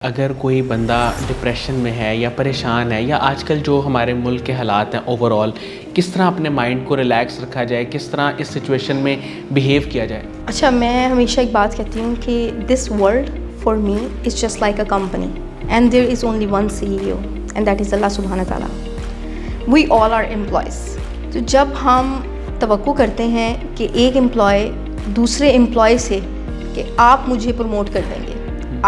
اگر کوئی بندہ ڈپریشن میں ہے یا پریشان ہے یا آج کل جو ہمارے ملک کے حالات ہیں اوور آل، کس طرح اپنے مائنڈ کو ریلیکس رکھا جائے، کس طرح اس سچویشن میں بیہیو کیا جائے؟ اچھا، میں ہمیشہ ایک بات کہتی ہوں کہ this world for me is just like a company and there is only one CEO and that is اللہ سبحانہ تعالیٰ. We all are employees. تو جب ہم توقع کرتے ہیں کہ ایک امپلائی دوسرے امپلائی سے کہ آپ مجھے پروموٹ کر دیں گے،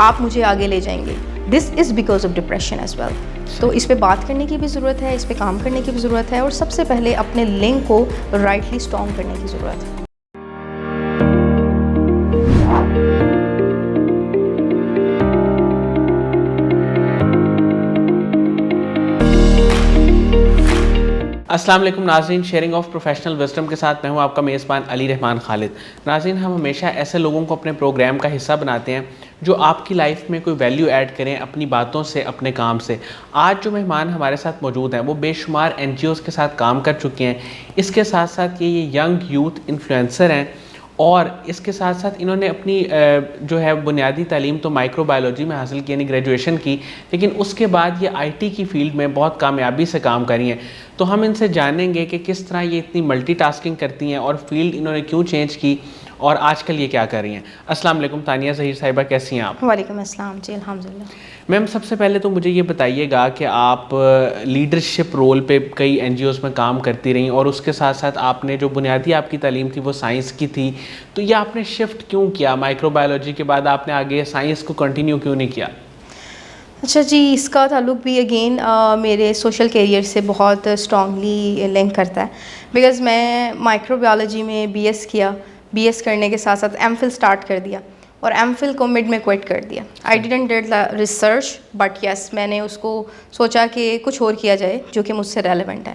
آپ مجھے آگے لے جائیں گے، this is because of depression as well. تو اس پہ بات کرنے کی بھی ضرورت ہے، اس پہ کام کرنے کی بھی ضرورت ہے، اور سب سے پہلے اپنے لنک کو رائٹلی اسٹرانگ کرنے کی ضرورت ہے. السلام علیکم ناظرین، شیئرنگ آف پروفیشنل وزڈم کے ساتھ میں ہوں آپ کا میزبان علی رحمان خالد. ناظرین، ہم ہمیشہ ایسے لوگوں کو اپنے پروگرام کا حصہ بناتے ہیں جو آپ کی لائف میں کوئی ویلیو ایڈ کریں اپنی باتوں سے، اپنے کام سے. آج جو مہمان ہمارے ساتھ موجود ہیں وہ بے شمار NGOs کے ساتھ کام کر چکے ہیں. اس کے ساتھ ساتھ یہ ینگ یوتھ انفلوئنسر ہیں، اور اس کے ساتھ ساتھ انہوں نے اپنی جو ہے بنیادی تعلیم تو مائکرو بایولوجی میں حاصل کی، یعنی گریجویشن کی، لیکن اس کے بعد یہ IT کی فیلڈ میں بہت کامیابی سے کام کری ہیں. تو ہم ان سے جانیں گے کہ کس طرح یہ اتنی ملٹی ٹاسکنگ کرتی ہیں اور فیلڈ انہوں نے کیوں چینج کی اور آج کل یہ کیا کر رہی ہیں. السلام علیکم تانیہ ظہیر صاحبہ، کیسی ہیں آپ؟ وعلیکم السلام. جی الحمدللہ. میم، سب سے پہلے تو مجھے یہ بتائیے گا کہ آپ لیڈرشپ رول پہ کئی NGOs میں کام کرتی رہیں، اور اس کے ساتھ ساتھ آپ نے جو بنیادی آپ کی تعلیم تھی وہ سائنس کی تھی، تو یہ آپ نے شفٹ کیوں کیا؟ مائکرو بایولوجی کے بعد آپ نے آگے سائنس کو کنٹینیو کیوں نہیں کیا؟ اچھا جی، اس کا تعلق بھی اگین میرے سوشل کیریئر سے بہت اسٹرانگلی لنک کرتا ہے. بیکاز میں مائکرو بایولوجی میں BS کیا، BS کرنے کے ساتھ ساتھ MPhil اسٹارٹ کر دیا، اور MPhil کو مڈ میں کوئٹ کر دیا. I didn't did the research, but yes میں نے اس کو سوچا کہ کچھ اور کیا جائے جو کہ مجھ سے ریلیونٹ ہے.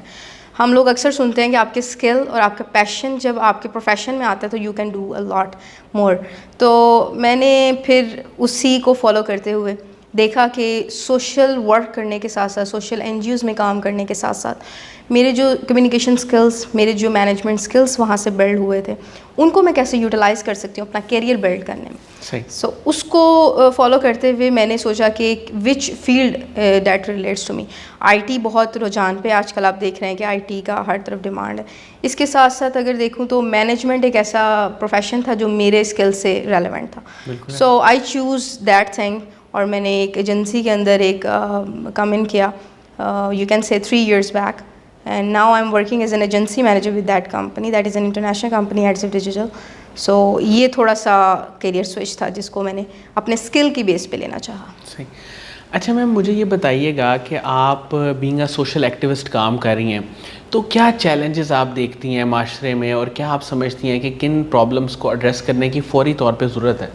ہم لوگ اکثر سنتے ہیں کہ آپ کے اسکل اور آپ کا پیشن جب آپ کے پروفیشن میں آتا ہے تو you can do a lot مور. تو میں نے پھر اسی کو فالو کرتے ہوئے دیکھا کہ سوشل ورک کرنے کے ساتھ ساتھ، سوشل NGOs میں کام کرنے کے ساتھ ساتھ میرے جو کمیونیکیشن سکلز، میرے جو مینجمنٹ سکلز وہاں سے بلڈ ہوئے تھے، ان کو میں کیسے یوٹیلائز کر سکتی ہوں اپنا کیریئر بلڈ کرنے میں. سو اس کو فالو کرتے ہوئے میں نے سوچا کہ which field that relates to me. IT بہت رجحان پہ آج کل آپ دیکھ رہے ہیں کہ IT کا ہر طرف ڈیمانڈ ہے. اس کے ساتھ ساتھ اگر دیکھوں تو مینجمنٹ ایک ایسا پروفیشن تھا جو میرے اسکل سے ریلیونٹ تھا. سو آئی چوز دیٹ تھنگ، اور میں نے ایک ایجنسی کے اندر ایک کم ان کیا، یو کین سے 3 years back, and now I am working as an agency manager with that company, that is an international company ایڈسیو ڈیجیٹل. سو یہ تھوڑا سا کیریئر سوئچ تھا جس کو میں نے اپنے اسکل کی بیس پہ لینا چاہا. صحیح. اچھا میم، مجھے یہ بتائیے گا کہ آپ بینگ اے سوشل ایکٹیوسٹ کام کر رہی ہیں، تو کیا چیلنجز آپ دیکھتی ہیں معاشرے میں، اور کیا آپ سمجھتی ہیں کہ کن پرابلمس کو ایڈریس کرنے کی فوری طور پہ ضرورت ہے؟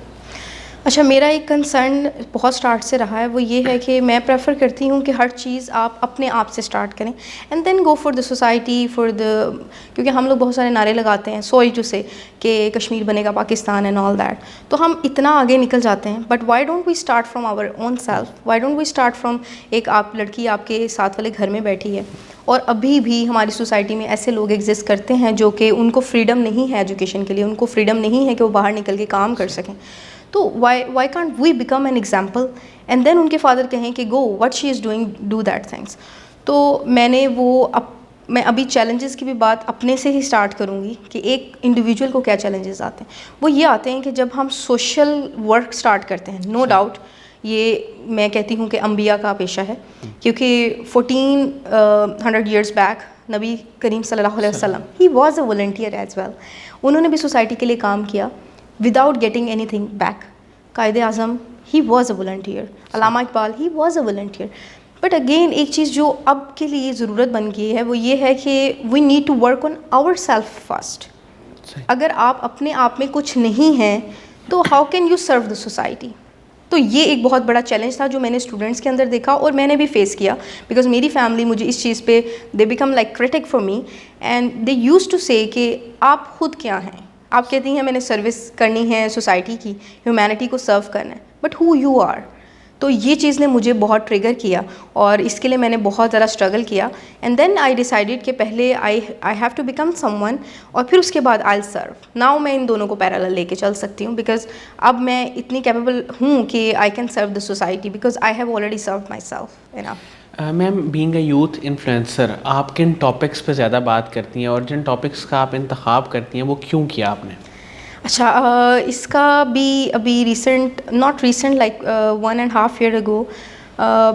اچھا، میرا ایک کنسرن بہت اسٹارٹ سے رہا ہے، وہ یہ ہے کہ میں پریفر کرتی ہوں کہ ہر چیز آپ اپنے آپ سے اسٹارٹ کریں and then go for the society, for the, کیونکہ ہم لوگ بہت سارے نعرے لگاتے ہیں سوری ٹو سے کہ کشمیر بنے گا پاکستان اینڈ آل دیٹ، تو ہم اتنا آگے نکل جاتے ہیں. But why don't we start from our own self? Why don't we start from ایک آپ لڑکی آپ کے ساتھ والے گھر میں بیٹھی ہے، اور ابھی بھی ہماری سوسائٹی میں ایسے لوگ ایگزسٹ کرتے ہیں جو کہ ان کو فریڈم نہیں ہے ایجوکیشن کے لیے، ان کو فریڈم نہیں ہے کہ وہ باہر نکل کے کام کر سکیں. تو why can't we become an example and then ان کے فادر کہیں کہ go what she is doing, do that things. تو میں نے میں ابھی چیلنجز کی بھی بات اپنے سے ہی اسٹارٹ کروں گی کہ ایک انڈیویجول کو کیا چیلنجز آتے ہیں. وہ یہ آتے ہیں کہ جب ہم سوشل ورک اسٹارٹ کرتے ہیں، نو ڈاؤٹ یہ میں کہتی ہوں کہ انبیاء کا پیشہ ہے، کیونکہ 1400 years بیک نبی کریم صلی اللہ علیہ وسلم he was a volunteer as well. انہوں نے بھی سوسائٹی کے لیے کام کیا without getting anything back. Quaid Azam he was a volunteer. Allama Iqbal he was a volunteer. But again ایک چیز جو اب کے لیے ضرورت بن گئی ہے وہ یہ ہے کہ we need to work on ourselves first. اگر آپ اپنے آپ میں کچھ نہیں ہیں تو how can you serve the society؟ تو یہ ایک بہت بڑا چیلنج تھا جو میں نے اسٹوڈنٹس کے اندر دیکھا اور میں نے بھی فیس کیا، بیکاز میری فیملی مجھے اس چیز پہ they become like critic for me and they used to say کہ آپ خود کیا ہیں؟ آپ کہتی ہیں میں نے سروس کرنی ہے سوسائٹی کی، ہیومینٹی کو سرو کرنا ہے، بٹ ہو یو آر. تو یہ چیز نے مجھے بہت ٹریگر کیا اور اس کے لیے میں نے بہت ذرا اسٹرگل کیا. اینڈ دین آئی ڈیسائیڈیڈ کہ پہلے I have to become someone, اور پھر اس کے بعد آئی سرو. ناؤ میں ان دونوں کو پیرالل لے کے چل سکتی ہوں, بیکاز اب میں اتنی کیپیبل ہوں کہ I can serve the society, because I have already served my self enough. Ma'am being a youth influencer, آپ کن ٹاپکس پہ زیادہ بات کرتی ہیں, اور جن ٹاپکس کا آپ انتخاب کرتی ہیں وہ کیوں کیا آپ نے؟ اچھا, اس کا بھی ابھی recent, not recent, like 1.5 year ago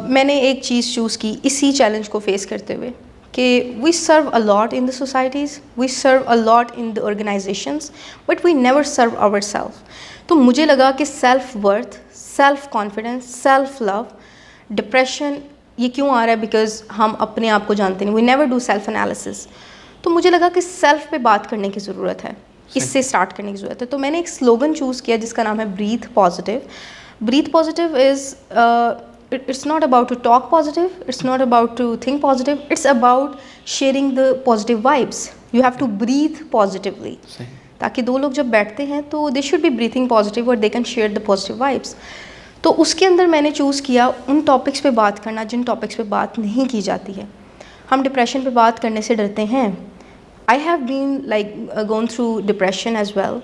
میں نے ایک چیز چوز کی اسی چیلنج کو فیس کرتے ہوئے کہ we serve a lot in the societies, we serve a lot in the organizations, but we never serve our self. تو مجھے لگا کہ self worth, self confidence, self love, depression یہ کیوں آ رہا ہے, بیکاز ہم اپنے آپ کو جانتے نہیں, we never do self analysis. تو مجھے لگا کہ سیلف پہ بات کرنے کی ضرورت ہے, اس سے اسٹارٹ کرنے کی ضرورت ہے. تو میں نے ایک سلوگن چوز کیا جس کا نام ہے Breathe Positive. Breathe Positive is, it's not about to talk positive, it's not about to think positive, it's about sharing the positive vibes. You have to breathe positively. تاکہ دو لوگ جب بیٹھتے ہیں تو they should be breathing positive or they can share the positive vibes. تو اس کے اندر میں نے چوز کیا ان ٹاپکس پہ بات کرنا جن ٹاپکس پہ بات نہیں کی جاتی ہے. ہم ڈپریشن پہ بات کرنے سے ڈرتے ہیں. I have been like gone through depression as well.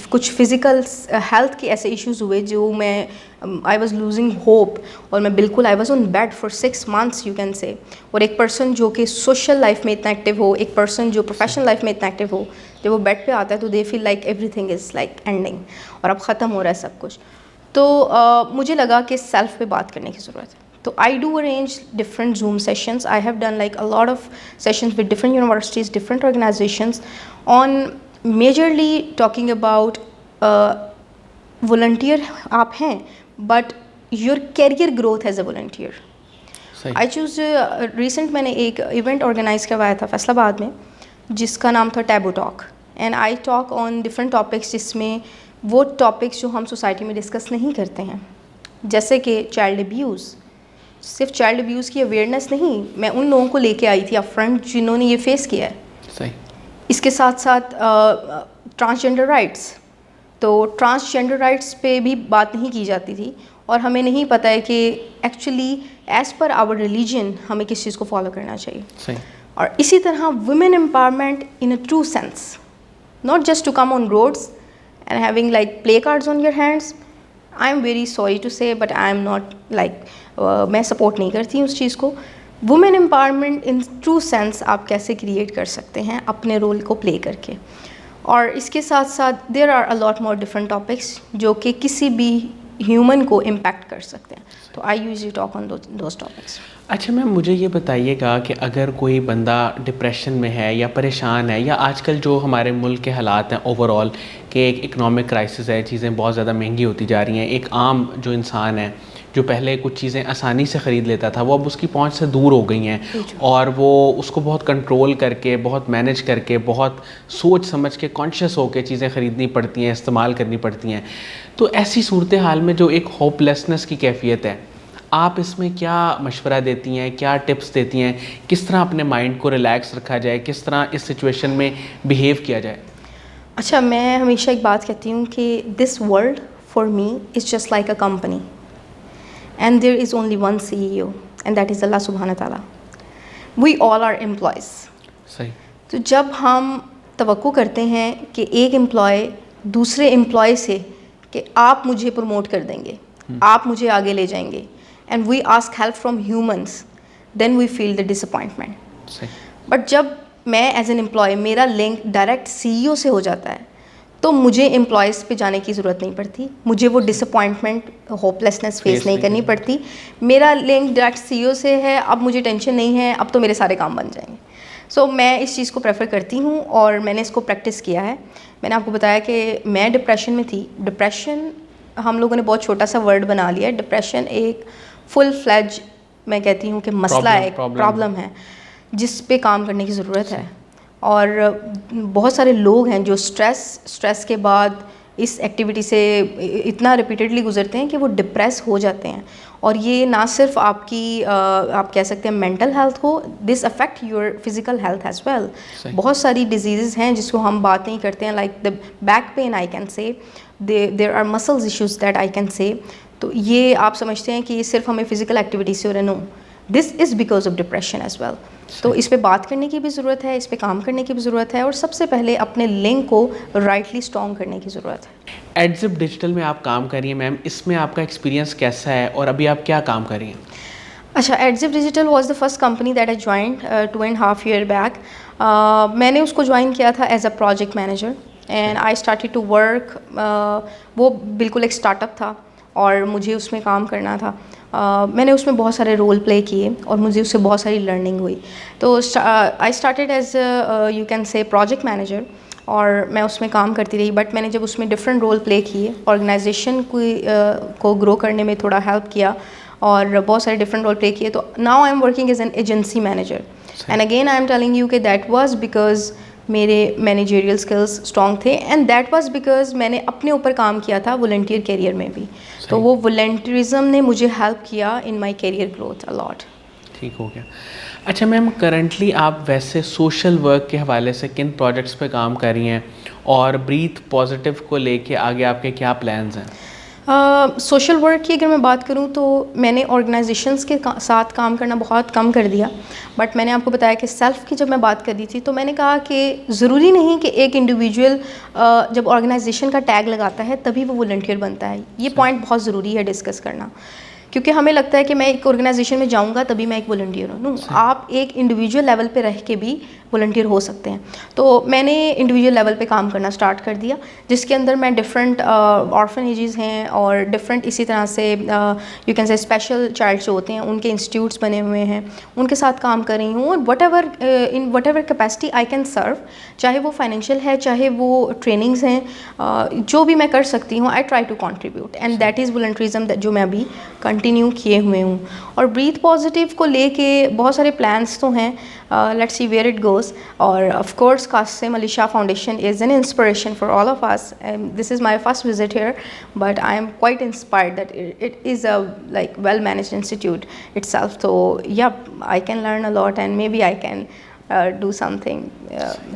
کچھ فزیکل ہیلتھ کے ایسے ایشوز ہوئے جو میں آئی واز لوزنگ ہوپ, اور میں بالکل I was on bed for 6 months you can say. اور ایک پرسن جو کہ سوشل لائف میں اتنا ایکٹیو ہو, ایک پرسن جو پروفیشنل لائف میں اتنا ایکٹیو ہو, جب وہ بیڈ پہ آتا ہے تو they feel like everything is like ending, اور اب ختم ہو رہا ہے سب کچھ. تو مجھے لگا کہ سیلف پہ بات کرنے کی ضرورت ہے. تو I do arrange different Zoom sessions. I have done like a lot of sessions with different universities, different organizations on majorly talking about volunteer آپ ہیں but your career growth as a volunteer. I choose recent میں نے ایک event organise کروایا تھا فیصل آباد میں جس کا نام تھا taboo talk, and I talk on different topics, جس میں وہ ٹاپکس جو ہم سوسائٹی میں ڈسکس نہیں کرتے ہیں, جیسے کہ چائلڈ ابیوز. صرف چائلڈ ابیوز کی اویئرنیس نہیں, میں ان لوگوں کو لے کے آئی تھی اپ فرنٹ جنہوں نے یہ فیس کیا ہے. صحیح. اس کے ساتھ ساتھ ٹرانسجینڈر رائٹس, تو ٹرانسجینڈر رائٹس پہ بھی بات نہیں کی جاتی تھی, اور ہمیں نہیں پتہ ہے کہ actually as per our religion ہمیں کس چیز کو فالو کرنا چاہیے. صحیح. اور اسی طرح women empowerment in a true sense, not just to come on roads and having like play cards on your hands. I am very sorry to say but I am not like, میں support نہیں کرتی ہوں اس چیز کو. Woman empowerment in true sense آپ کیسے create کر سکتے ہیں اپنے رول کو پلے کر کے. اور اس کے ساتھ ساتھ there are a lot more different topics جو کہ کسی بھی ہیومن کو امپیکٹ کر سکتے ہیں. تو I usually talk on those topics. اچھا میم, مجھے یہ بتائیے گا کہ اگر کوئی بندہ ڈپریشن میں ہے یا پریشان ہے, یا آج کل جو ہمارے ملک کے حالات ہیں اوور آل کہ ایک اکنامک کرائسس ہے, چیزیں بہت زیادہ مہنگی ہوتی جا رہی ہیں, ایک عام جو انسان ہے جو پہلے کچھ چیزیں آسانی سے خرید لیتا تھا وہ اب اس کی پہنچ سے دور ہو گئی ہیں, اور وہ اس کو بہت کنٹرول کر کے, بہت مینیج کر کے, بہت سوچ سمجھ کے, کانشیس ہو کے چیزیں خریدنی پڑتی ہیں, استعمال کرنی پڑتی ہیں. تو ایسی صورتحال میں جو ایک ہوپ لیسنس کی کیفیت ہے, آپ اس میں کیا مشورہ دیتی ہیں, کیا ٹپس دیتی ہیں, کس طرح اپنے مائنڈ کو ریلیکس رکھا جائے, کس طرح اس سچویشن میں بیہیو کیا جائے؟ اچھا, میں ہمیشہ ایک بات کہتی ہوں کہ this world for me is just like a company, and there is only one CEO, and that is Allah subhanahu wa ta'ala. We all are employees. صحیح. تو جب ہم توقع کرتے ہیں کہ ایک امپلائی دوسرے امپلائی سے کہ آپ مجھے پروموٹ کر دیں گے, آپ مجھے آگے لے جائیں گے, and we ask help from humans, then we feel the disappointment. صحیح. بٹ جب میں ایز این امپلائی میرا لنک ڈائریکٹ CEO سے ہو جاتا ہے تو مجھے امپلائیز پہ جانے کی ضرورت نہیں پڑتی, مجھے وہ ڈس اپوائنٹمنٹ, ہوپ لیسنس فیس نہیں کرنی پڑتی. میرا لنک ڈائریکٹ CEO سے ہے, اب مجھے ٹینشن نہیں ہے, اب تو میرے سارے کام بن جائیں گے. سو میں اس چیز کو پریفر کرتی ہوں, اور میں نے اس کو پریکٹس کیا ہے. میں نے آپ کو بتایا کہ میں ڈپریشن میں تھی. ڈپریشن ہم لوگوں نے بہت چھوٹا سا ورڈ بنا لیا ہے. ڈپریشن ایک فل فلیج میں کہتی ہوں کہ مسئلہ ہے, ایک پرابلم ہے جس پہ کام کرنے کی ضرورت ہے. اور بہت سارے لوگ ہیں جو اسٹریس کے بعد اس ایکٹیویٹی سے اتنا ریپیٹیڈلی گزرتے ہیں کہ وہ ڈپریس ہو جاتے ہیں. اور یہ نہ صرف آپ کی آپ کہہ سکتے ہیں مینٹل ہیلتھ ہو, this affect your physical health as well. بہت ساری ڈیزیزز ہیں جس کو ہم بات نہیں کرتے ہیں, like the back pain I can say, there are muscles issues that I can say. تو یہ آپ سمجھتے ہیں کہ یہ صرف ہمیں فزیکل ایکٹیویٹی سے ہو رہا ہے. No, this is because of depression as well. تو اس پہ بات کرنے کی بھی ضرورت ہے, اس پہ کام کرنے کی بھی ضرورت ہے, اور سب سے پہلے اپنے لنک کو رائٹلی اسٹرانگ کرنے کی ضرورت ہے. ایڈزپ ڈیجیٹل میں آپ کام کر رہی ہیں میم, اس میں آپ کا ایکسپیرینس کیسا ہے اور ابھی آپ کیا کام کر رہی ہیں؟ اچھا, Adzup digital was the first company that I joined 2.5 year back. میں نے اس کو جوائن کیا تھا as a project manager, and I started to work. وہ بالکل ایک اسٹارٹ اپ تھا اور مجھے اس میں کام کرنا تھا. میں نے اس میں بہت سارے رول پلے کیے اور مجھے اس سے بہت ساری لرننگ ہوئی. تو I started as you can سے پروجیکٹ مینیجر, اور میں اس میں کام کرتی رہی. بٹ میں نے جب اس میں ڈفرینٹ رول پلے کیے, آرگنائزیشن کو گرو کرنے میں تھوڑا ہیلپ کیا اور بہت سارے ڈفرینٹ رول پلے کیے. تو now I am working as an agency manager, and again I am telling you کہ دیٹ واز بیکاز میرے مینیجریل اسکلس اسٹرانگ تھے, اینڈ دیٹ واز بیکاز میں نے اپنے اوپر کام کیا تھا والنٹیئر کیریئر میں بھی. تو وہ والنٹیئرزم نے مجھے ہیلپ کیا ان مائی کیریئر گروتھ الاٹ. ٹھیک ہو گیا. اچھا میم, کرنٹلی آپ ویسے سوشل ورک کے حوالے سے کن پروجیکٹس پہ کام کر رہی ہیں, اور بریتھ پازیٹیو کو لے کے آگے آپ کے کیا پلانز ہیں؟ سوشل ورک کی اگر میں بات کروں تو میں نے آرگنائزیشنس کے ساتھ کام کرنا بہت کم کر دیا. بٹ میں نے آپ کو بتایا کہ سیلف کی جب میں بات کر رہی تھی تو میں نے کہا کہ ضروری نہیں کہ ایک انڈیویجول جب آرگنائزیشن کا ٹیگ لگاتا ہے تبھی وہ والنٹیئر بنتا ہے. یہ پوائنٹ بہت ضروری ہے ڈسکس کرنا, کیونکہ ہمیں لگتا ہے کہ میں ایک آرگنائزیشن میں جاؤں گا تبھی میں ایک والنٹیئر ہوں. نو, آپ ایک انڈیویجول لیول پہ رہ کے بھی والنٹیئر ہو سکتے ہیں. تو میں نے انڈیویجول لیول پہ کام کرنا اسٹارٹ کر دیا, جس کے اندر میں ڈفرینٹ آرفنیجز ہیں اور ڈفرینٹ اسی طرح سے یو کین سے اسپیشل چائلڈ جو ہوتے ہیں ان کے انسٹیٹیوٹس بنے ہوئے ہیں, ان کے ساتھ کام کر رہی ہوں. What ever capacity I can serve, چاہے وہ فائنینشیل ہے, چاہے وہ ٹریننگز ہیں, جو بھی میں کر سکتی ہوں I try to contribute, and that is volunteerism جو میں ابھی کنٹینیو کیے ہوئے ہوں. اور بریتھ پازیٹیو کو لے کے بہت سارے پلانس تو ہیں, let's see where it goes. اور of course Qasim Ali Shah foundation is an inspiration for all of us. This is my first visit here, but I am quite inspired that it is a like well managed institute itself. تو یا I can learn a lot and maybe I can do something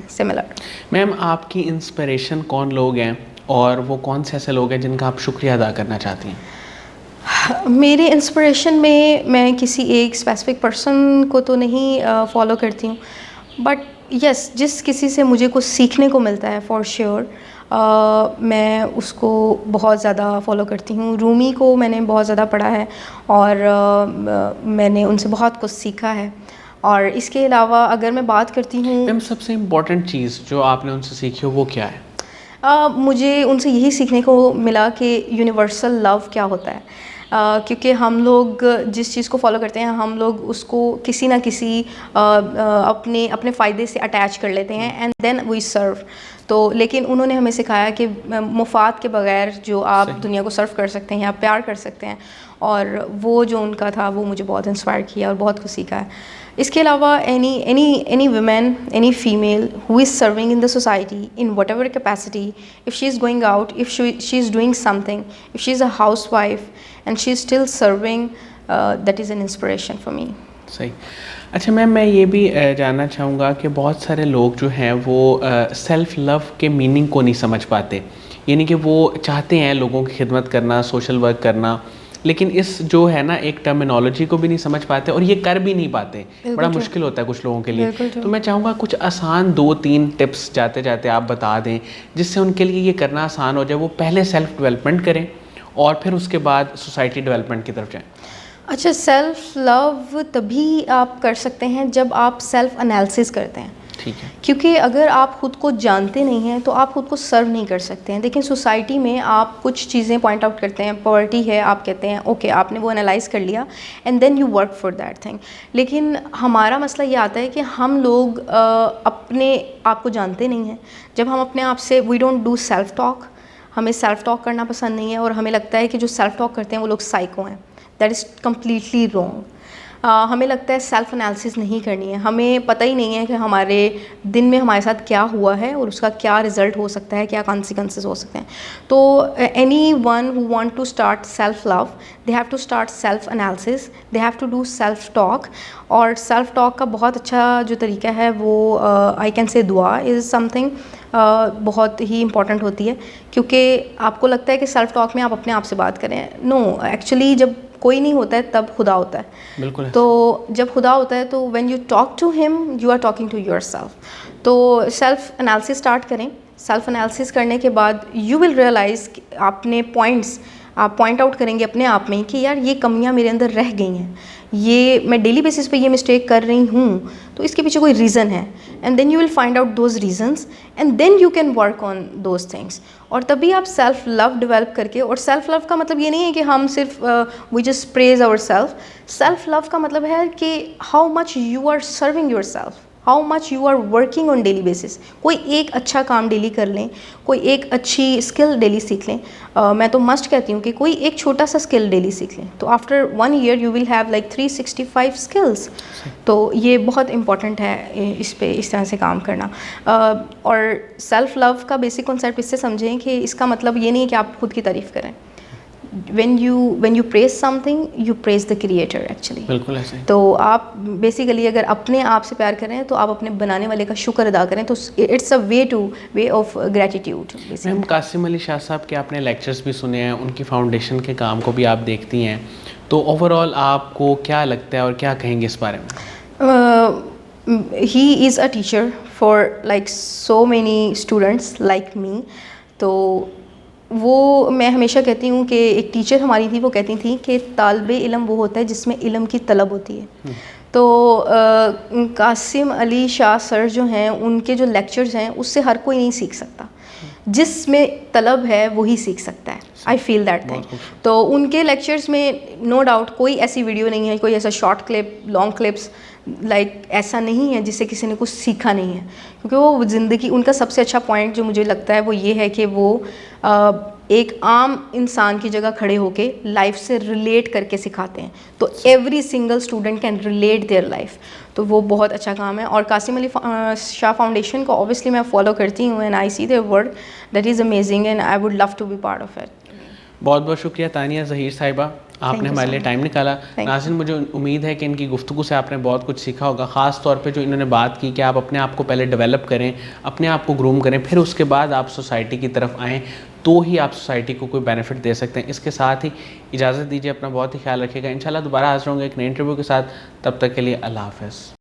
similar. Ma'am, آپ کی inspiration کون لوگ ہیں اور وہ کون سے ایسے لوگ ہیں جن کا آپ شکریہ ادا کرنا چاہتی ہیں؟ میرے انسپریشن میں کسی ایک اسپیسیفک پرسن کو تو نہیں فالو کرتی ہوں, بٹ یس جس کسی سے مجھے کچھ سیکھنے کو ملتا ہے فار شیور میں اس کو بہت زیادہ فالو کرتی ہوں. رومی کو میں نے بہت زیادہ پڑھا ہے اور میں نے ان سے بہت کچھ سیکھا ہے. اور اس کے علاوہ اگر میں بات کرتی ہوں, میم سب سے امپورٹنٹ چیز جو آپ نے ان سے سیکھی ہو وہ کیا ہے؟ مجھے ان سے یہی سیکھنے کو ملا کہ یونیورسل لو کیا ہوتا ہے. کیونکہ ہم لوگ جس چیز کو فالو کرتے ہیں ہم لوگ اس کو کسی نہ کسی اپنے فائدے سے اٹیچ کر لیتے ہیں, اینڈ دین وی سرو. تو لیکن انہوں نے ہمیں سکھایا کہ مفاد کے بغیر جو آپ دنیا کو سرو کر سکتے ہیں, آپ پیار کر سکتے ہیں, اور وہ جو ان کا تھا وہ مجھے بہت انسپائر کیا اور بہت کچھ سیکھا ہے. اس کے علاوہ any women, any female who is serving in the society in whatever capacity, if she is going out, if she is doing something, if she is a housewife and she is still serving, that is an inspiration for me. صحیح. اچھا میم, میں یہ بھی جاننا چاہوں گا کہ بہت سارے لوگ جو ہیں وہ سیلف لو کے میننگ کو نہیں سمجھ پاتے, یعنی کہ وہ چاہتے ہیں لوگوں کی خدمت کرنا, سوشل ورک کرنا, لیکن اس جو ہے نا ایک ٹرمینالوجی کو بھی نہیں سمجھ پاتے اور یہ کر بھی نہیں پاتے. بڑا مشکل ہوتا ہے کچھ لوگوں کے لیے. تو میں چاہوں گا کچھ آسان 2-3 ٹپس جاتے جاتے آپ بتا دیں جس سے ان کے لیے یہ کرنا آسان ہو جائے, وہ پہلے سیلف ڈیولپمنٹ کریں اور پھر اس کے بعد سوسائٹی ڈیولپمنٹ کی طرف جائیں. اچھا, سیلف لو تبھی آپ کر سکتے ہیں جب آپ سیلف انالیسس کرتے ہیں. ٹھیک ہے. کیونکہ اگر آپ خود کو جانتے نہیں ہیں تو آپ خود کو سرو نہیں کر سکتے ہیں. دیکھیں سوسائٹی میں آپ کچھ چیزیں پوائنٹ آؤٹ کرتے ہیں, پاورٹی ہے, آپ کہتے ہیں اوکے آپ نے وہ انالائز کر لیا and then you work for that thing. لیکن ہمارا مسئلہ یہ آتا ہے کہ ہم لوگ اپنے آپ کو جانتے نہیں ہیں. جب ہم اپنے آپ سے we don't do self talk, ہمیں سیلف ٹاک کرنا پسند نہیں ہے اور ہمیں لگتا ہے کہ جو سیلف ٹاک کرتے ہیں وہ لوگ سائیکو ہیں. That is completely wrong. ہمیں لگتا ہے سیلف انالیسس نہیں کرنی ہے, ہمیں پتہ ہی نہیں ہے کہ ہمارے دن میں ہمارے ساتھ کیا ہوا ہے اور اس کا کیا رزلٹ ہو سکتا ہے, کیا کانسیکوینسز ہو سکتے ہیں. تو anyone who want to start self love, they have to start self analysis, they have to do self talk. اور سیلف ٹاک کا بہت اچھا جو طریقہ ہے وہ آئی کین سے دعا از سم تھنگ بہت ہی امپورٹنٹ ہوتی ہے, کیونکہ آپ کو لگتا ہے کہ سیلف ٹاک میں آپ اپنے آپ سے بات کریں. نو, ایکچولی جب کوئی نہیں ہوتا ہے تب خدا ہوتا ہے. بالکل. تو جب خدا ہوتا ہے تو وین یو ٹاک ٹو ہم you are talking to yourself. تو سیلف انالیسس اسٹارٹ کریں. سیلف انالیسس کرنے کے بعد یو ول ریئلائز اپنے پوائنٹس آپ پوائنٹ آؤٹ کریں گے اپنے آپ میں کہ یار یہ کمیاں میرے اندر رہ گئی ہیں, یہ میں ڈیلی بیسس پہ یہ مسٹیک کر رہی ہوں, تو اس کے پیچھے کوئی ریزن ہے. And then you will find out those reasons and then you can work on those things. اور تبھی آپ سیلف لو ڈیولپ کر کے, اور سیلف لو کا مطلب یہ نہیں ہے کہ ہم صرف we just praise our self. Self love کا مطلب ہے کہ how much you are serving yourself, how much you are working on daily basis. کوئی ایک اچھا کام ڈیلی کر لیں, کوئی ایک اچھی اسکل ڈیلی سیکھ لیں. میں تو مسٹ کہتی ہوں کہ کوئی ایک چھوٹا سا اسکل ڈیلی سیکھ لیں, تو after 1 year you will have like 365 skills. تو یہ بہت امپورٹنٹ ہے اس پہ اس طرح سے کام کرنا. اور سیلف لو کا بیسک کنسیپٹ اس سے سمجھیں کہ اس کا مطلب یہ نہیں ہے کہ آپ خود کی تعریف کریں. when you praise something you praise the creator actually. بالکل ایسے. تو آپ بیسیکلی اگر اپنے آپ سے پیار کریں تو آپ اپنے بنانے والے کا شکر ادا کریں, تو it's a way of gratitude. Ma'am Qasim Ali Shah صاحب کے آپ نے لیکچرز بھی سنے ہیں, ان کی فاؤنڈیشن کے کام کو بھی آپ دیکھتی ہیں, تو اوور آل آپ کو کیا لگتا ہے اور کیا کہیں گے اس بارے میں؟ He is a teacher for like so many students like me. تو وہ میں ہمیشہ کہتی ہوں کہ ایک ٹیچر ہماری تھی, وہ کہتی تھیں کہ طالب علم وہ ہوتا ہے جس میں علم کی طلب ہوتی ہے. تو قاسم علی شاہ سر جو ہیں ان کے جو لیکچرز ہیں اس سے ہر کوئی نہیں سیکھ سکتا, جس میں طلب ہے وہی سیکھ سکتا ہے. آئی فیل دیٹ تھنگ. تو ان کے لیکچرز میں نو ڈاؤٹ کوئی ایسی ویڈیو نہیں ہے, کوئی ایسا short clip, long clips like ایسا نہیں ہے جس سے کسی نے کچھ سیکھا نہیں ہے, کیونکہ وہ زندگی, ان کا سب سے اچھا پوائنٹ جو مجھے لگتا ہے وہ یہ ہے کہ وہ ایک عام انسان کی جگہ کھڑے ہو کے لائف سے ریلیٹ کر کے سکھاتے ہیں. تو every single student can relate their life. تو وہ بہت اچھا کام ہے. اور قاسم علی شاہ فاؤنڈیشن کو اوبیسلی میں فالو کرتی ہوں, and I see their work, that is amazing and I would love to be part of it. بہت بہت شکریہ تانیہ ظہیر صاحبہ, آپ نے ہمارے لیے ٹائم نکالا. ناظرین, مجھے امید ہے کہ ان کی گفتگو سے آپ نے بہت کچھ سیکھا ہوگا, خاص طور پہ جو انہوں نے بات کی کہ آپ اپنے آپ کو پہلے ڈیولپ کریں, اپنے آپ کو گروم کریں, پھر اس کے بعد آپ سوسائٹی کی طرف آئیں, تو ہی آپ سوسائٹی کو کوئی بینیفٹ دے سکتے ہیں. اس کے ساتھ ہی اجازت دیجیے, اپنا بہت ہی خیال رکھیے گا. انشاءاللہ دوبارہ حاضر ہوں گے ایک نئے انٹرویو کے ساتھ. تب تک کے لیے اللہ حافظ.